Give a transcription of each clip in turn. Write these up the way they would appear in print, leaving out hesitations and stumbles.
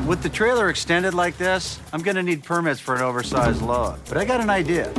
With the trailer extended like this, I'm gonna need permits for an oversized load. But I got an idea.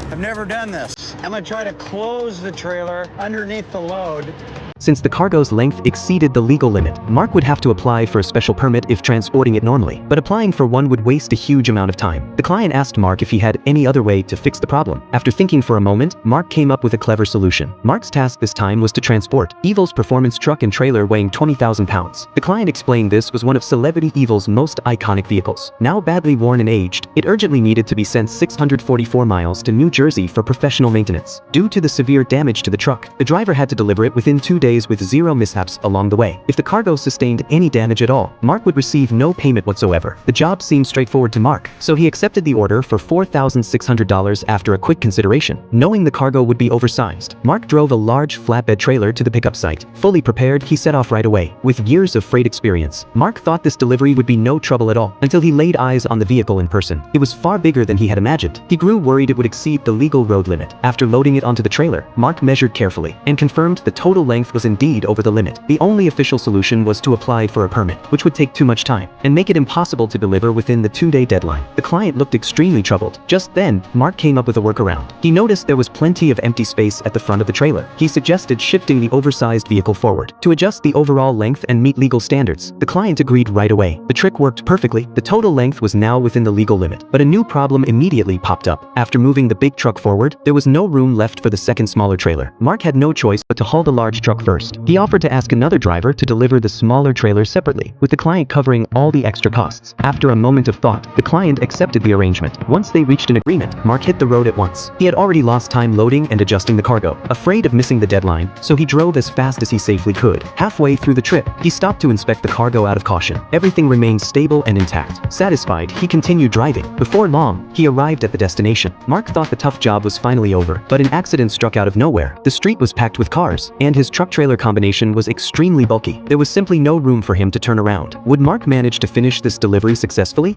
I've never done this. I'm gonna try to close the trailer underneath the load. Since the cargo's length exceeded the legal limit, Mark would have to apply for a special permit if transporting it normally, but applying for one would waste a huge amount of time. The client asked Mark if he had any other way to fix the problem. After thinking for a moment, Mark came up with a clever solution. Mark's task this time was to transport Evil's performance truck and trailer weighing 20,000 pounds. The client explained this was one of Celebrity Evil's most iconic vehicles. Now badly worn and aged, it urgently needed to be sent 644 miles to New Jersey for professional maintenance. Due to the severe damage to the truck, the driver had to deliver it within 2 days with zero mishaps along the way. If the cargo sustained any damage at all, Mark would receive no payment whatsoever. The job seemed straightforward to Mark, so he accepted the order for $4,600 after a quick consideration. Knowing the cargo would be oversized, Mark drove a large flatbed trailer to the pickup site. Fully prepared, he set off right away. With years of freight experience, Mark thought this delivery would be no trouble at all until he laid eyes on the vehicle in person. It was far bigger than he had imagined. He grew worried it would exceed the legal road limit. After loading it onto the trailer, Mark measured carefully and confirmed the total length was indeed over the limit. The only official solution was to apply for a permit, which would take too much time and make it impossible to deliver within the 2-day deadline. The client looked extremely troubled. Just then, Mark came up with a workaround. He noticed there was plenty of empty space at the front of the trailer. He suggested shifting the oversized vehicle forward to adjust the overall length and meet legal standards. The client agreed right away. The trick worked perfectly. The total length was now within the legal limit, but a new problem immediately popped up. After moving the big truck forward, there was no room left for the second smaller trailer. Mark had no choice but to haul the large truck first. He offered to ask another driver to deliver the smaller trailer separately, with the client covering all the extra costs. After a moment of thought, the client accepted the arrangement. Once they reached an agreement, Mark hit the road at once. He had already lost time loading and adjusting the cargo, afraid of missing the deadline, so he drove as fast as he safely could. Halfway through the trip, he stopped to inspect the cargo out of caution. Everything remained stable and intact. Satisfied, he continued driving. Before long, he arrived at the destination. Mark thought the tough job was finally over, but an accident struck out of nowhere. The street was packed with cars, and his truck-trailer combination was extremely bulky. There was simply no room for him to turn around. Would Mark manage to finish this delivery successfully?